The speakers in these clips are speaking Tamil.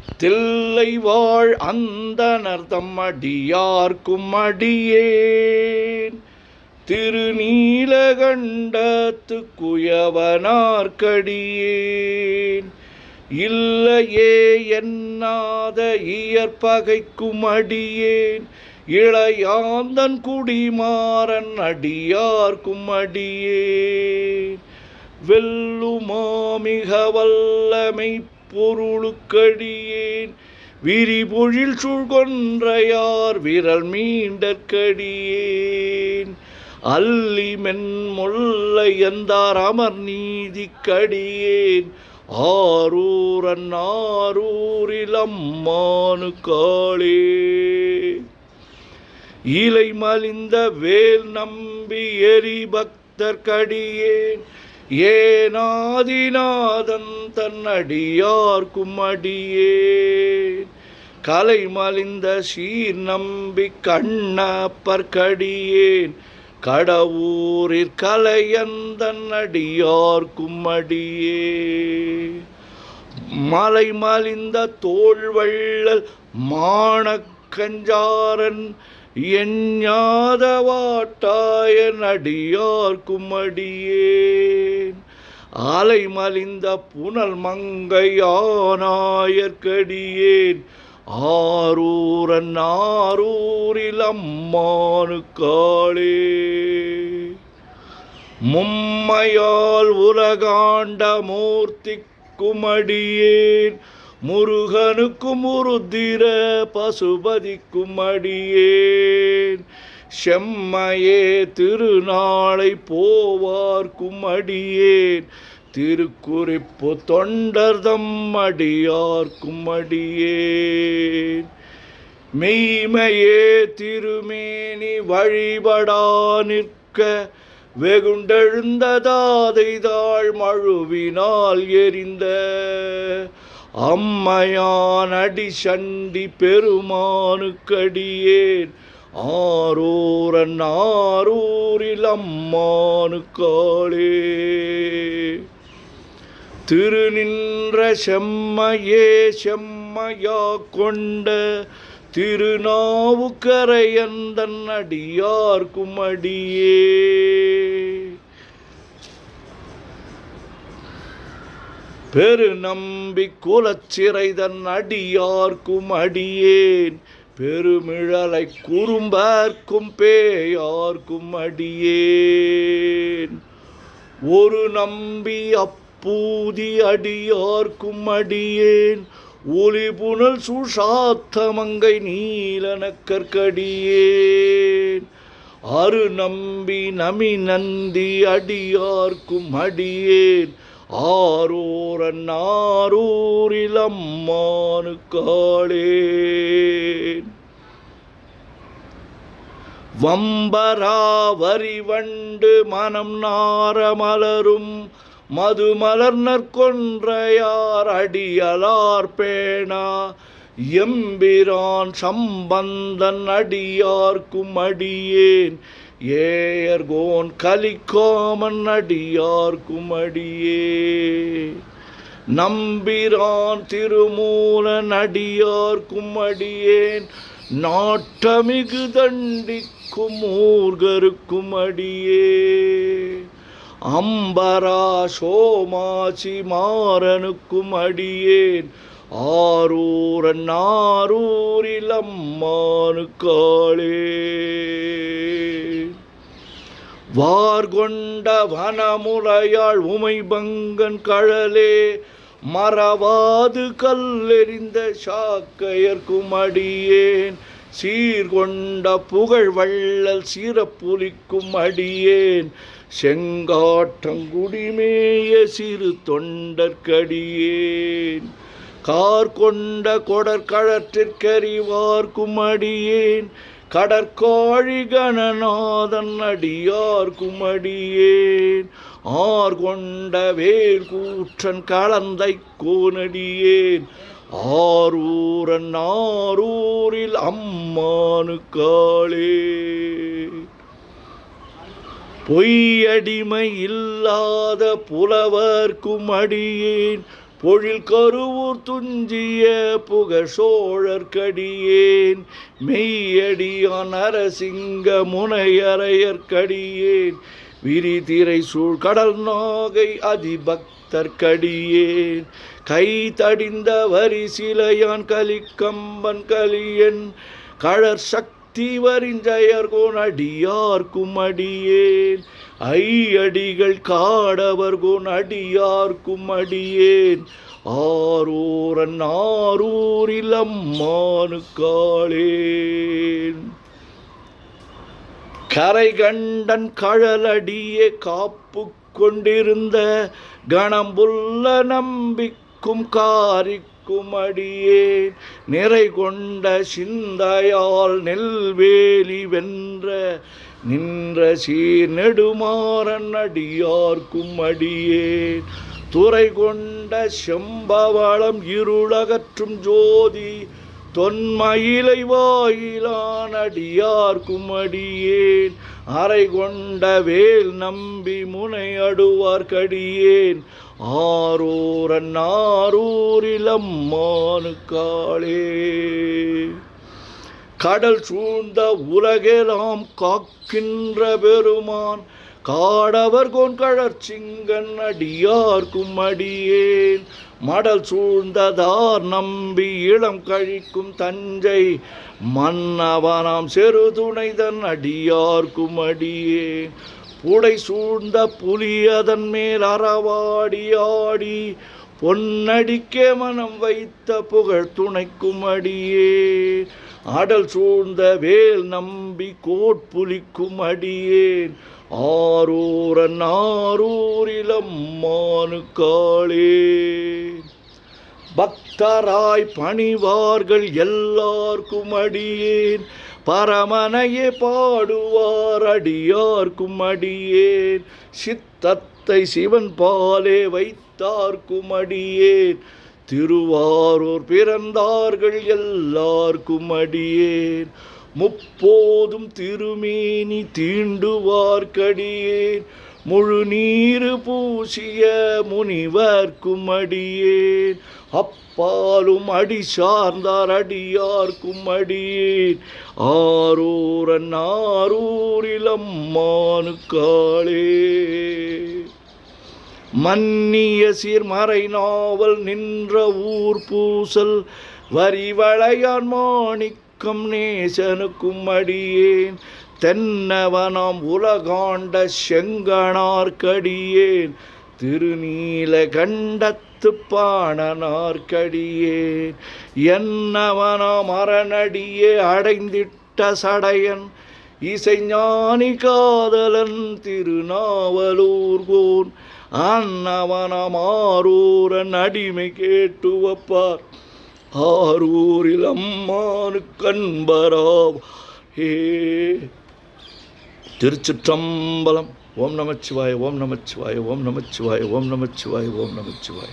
தில்லை வாழ் அந்தணர் தம்மடியார்க்கும் அடியேன் திருநீலகண்டத்து குயவனார்க்கடியேன் இல்லையே என்னாத இயற்பகைக்கும் அடியேன் இளையாந்தன் குடிமாறன் அடியார்க்கும் அடியேன் வெல்லுமாமிக வல்லமை பொருளுக்கடியேன் விரிபொழில் சூழ்கொன்றையார் விரல் மீண்டற்கடியேன் அல்லி மென்முல்லை எந்தார் அமர் நீதிக்கடியேன் ஆரூரன் ஆரூரில் அம்மானு காளே இலை மலிந்த வேல் நம்பி எரிபக்தர்க்கடியேன் ஏனாதிநாதன் தன்னடியார்க்கும் அடியேன் கலை மலிந்த சீர் நம்பி கண்ணப்பர்க்கடியேன் கடவுரிற் கலையந்தன் அடியார்க்கும் அடியேன் மலை மலிந்த தோள்வள்ளல் மானக்கஞ்சாரன் எஞ்ஞாதவாட்டாய நடியார்க்கும் அடியேன் ஆலை மலிந்த புனல் மங்கையானாயற்கடியேன் ஆரூரன் ஆரூரில் அம்மானு காளே மும்மையால் உலகாண்ட மூர்த்திக்கும் அடியேன் முருகனுக்கும் உருத்திர பசுபதிக்கும் அடியேன் செம்மையே திருநாளை போவார்க்கும் அடியேன் திருக்குறிப்பு தொண்டர்தம் அடியார்க்கும் அடியேன் மெய்மையே திருமேனி வழிபடா நிற்க வெகுண்டெழுந்ததாதைதாள் மழுவினால் எரிந்த அம்மையான் அடி சண்டி பெருமானுக்கடியேன் ஆரூரன் ஆரூரில் அம்மானு காளே திருநின்ற செம்மையே செம்மையா கொண்ட திருநாவுக்கரையந்தன் அடியார்க்கும் அடியே பெருநம்பி குலச்சிறைதன் அடியார்க்கும் அடியேன் பெருமிழலை குறும்பர்க்கும் பேயார்க்கும் அடியேன் ஒரு நம்பி அப்பூதி அடியார்க்கும் அடியேன் ஒளிபுனல் சுஷாத்தமங்கை நீலனக்கற்கடியேன் அரு நம்பி நமி நந்தி அடியார்க்கும் அடியேன் ஆரூரன் ஆரூரில் அம்மானு காளே வம்பராவரி வண்டு மனம் நார மலரும் மதுமலர் நற்கொன்றையார் அடியலார் பேணா எம்பிரான் சம்பந்தன் அடியார்க்கும் அடியேன் ஏயர்கோன் கலிக்காமன் அடியார்க்கும் அடியே நம்பிரான் திருமூலன் அடியார்க்கும் அடியேன் நாட்டமிகு தண்டிக்கும் ஊர்கருக்கும் அடியே அம்பரா சோமாசி மாறனுக்கும் அடியேன் ஆரூரன் ஆரூரில் அம்மானு காளே வார்கொண்ட வனமுலையாள் உமைபங்கன் கழலே மறவாது கல்லெறிந்த சாக்கையர்க்கும் அடியேன் சீர்கொண்ட புகழ் வள்ளல் சிறப்புலிக்கும் அடியேன் செங்காட்டங்குடிமேய சிறு தொண்டற்கடியேன் கார்கொண்ட கொடற்கழற்றிற்கறிவார்க்கும் அடியேன் கடற்காழி கணநாதன் அடியார்க்கும் அடியேன் ஆர்கொண்ட வேல் கூற்றன் கலந்தை கோனடியேன் ஆரூரன் ஆரூரில் அம்மானு காளே பொய்யடிமை இல்லாத புலவர்க்கும் அடியேன் பொழில் கருவூர் துஞ்சிய புகழ் சோழர்க்கடியேன் மெய்யடியான் நரசிங்க முனையரையர்க்கடியேன் விரிதிரை சூழ் கடல் நாகை அதிபக்தர்க்கடியேன் கை தடிந்த வரிசிலையான் கலிக்கம்பன் கலியன் கழற் சக்தி வரிஞ்சயர்கோன் அடியார்க்கும் அடியேன் ஐயடிகள் காடவர்கோன் அடியார்க்கும் அடியேன் ஆரூரன் ஆரூரில் அம்மானுக்காளேன் கரை கண்டன் கழலடியே காப்பு கொண்டிருந்த கணம்புள்ள நம்பிக்கும் காரிக்கும் அடியேன் நிறை கொண்ட சிந்தையால் நெல்வேலி வென்ற நின்ற சீர் நெடுமாறன் அடியார்க்கும் அடியேன் துறை கொண்ட செம்பவளம் இருளகற்றும் ஜோதி தொன்மயிலை வாயிலான் அடியார்க்கும் அடியேன் அறை கொண்ட வேல் நம்பி முனை அடுவார்க்கடியேன் ஆரூரன் ஆரூரில் அம்மானுக்காளே கடல் சூழ்ந்த உலகெல்லாம் காக்கின்ற பெருமான் காடவர்கோன் கழற்சிங்கன் அடியார்க்கும் அடியேன் மடல் சூழ்ந்ததார் நம்பி இளம் கழிக்கும் தஞ்சை மன்னவனாம் செரு துணைதன் அடியார்க்கும் அடியேன் புடை சூழ்ந்த புலியதன் மேல் அறவாடி ஆடி பொன்னடிக்கே மனம் வைத்த புகழ் துணைக்கும் அடியேன் அடல் சூழ்ந்த வேல் நம்பி கோட்புலிக்கும் அடியேன் ஆரூரன் ஆரூரில் அம்மானுக்காளே பக்தராய் பணிவார்கள் எல்லார்க்கும் அடியேன் பரமனையே பாடுவார் அடியார்க்கும் அடியேன் சித்தத்தை சிவன் பாலே வைத்தார்க்கும் அடியேன் திருவாரூர் பிறந்தார்கள் எல்லார்க்கும் அடியேன் முப்போதும் திருமேனி தீண்டுவார்க்கடியேன் முழு நீரு பூசிய முனிவர்க்கும் அடியேன் அப்பாலும் அடி சார்ந்தார் அடியார்க்கும் அடியேன் ஆரூரன் ஆரூரில் அம்மானுக்காளே மன்னிய சீர்மறை நாவல் நின்ற ஊர் பூசல் வரிவளையான் மாணிக்கம் நேசனுக்கும் அடியேன் தென்னவனாம் உலகாண்ட செங்கணார்க்கடியேன் திருநீல கண்டத்து பாணனார்க்கடியேன் என்னவனாம் அரணடியே அடைந்திட்ட சடையன் இசைஞானி காதலன் திருநாவலூர்கோன் அன்னவனாம் ஆரூரன் அடிமை கேட்டுவப்பார் ஆரூரில் அம்மானுக்கன்பராவ் ஹே திருச்சிற்றம்பலம். ஓம் நமச்சிவாய ஓம் நமச்சிவாய ஓம் நமச்சிவாய ஓம் நமச்சிவாய ஓம் நமச்சிவாய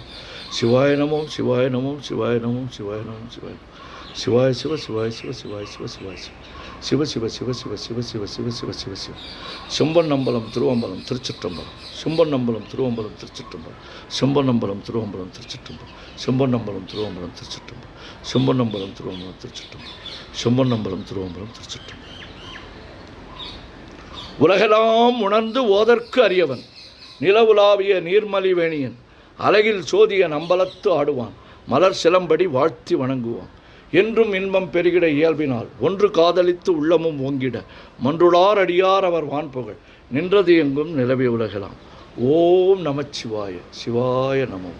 சிவாய நமோம் சிவாய நமோம் சிவாய நமோம் சிவாய நமோம் சிவாய சிவாய சிவ சிவாய சிவ சிவாய சிவ சிவாய சிவ சிவ சிவ சிவ சிவ சிவ சிவ சிவ சிவ சிவ செம்பன்னம்பலம் திருவம்பலம் திருச்சிற்றம்பலம் செம்பன்னம்பலம் திருவம்பலம் திருச்சிற்றம்பலம் செம்பன்னம்பலம் திருவம்பலம் திருச்சிற்றம்பலம் செம்பன்னம்பலம் திருவம்பலம் திருச்சிற்றம்பலம் செம்பன்னம்பலம் திருவம்பலம் திருச்சிற்றம்பலம் செம்பன்னம்பலம் திருவம்பலம் திருச்சிற்றம்பலம். உலகெல்லாம் உணர்ந்து ஓதற்கு அறியவன் நிலவுலாவிய நீர்மலிவேணியன் அழகில் சோதிய நம்பலத்து ஆடுவான் மலர் சிலம்படி வாழ்த்தி வணங்குவான் என்றும் இன்பம் பெருகிட இயல்பினால் ஒன்று காதலித்து உள்ளமும் ஓங்கிட மன்றுளார் அடியார் அவர் வான்புகழ் நின்றது எங்கும் நிலவிய உலகலாம். ஓம் நமச்சிவாய சிவாய நமோ.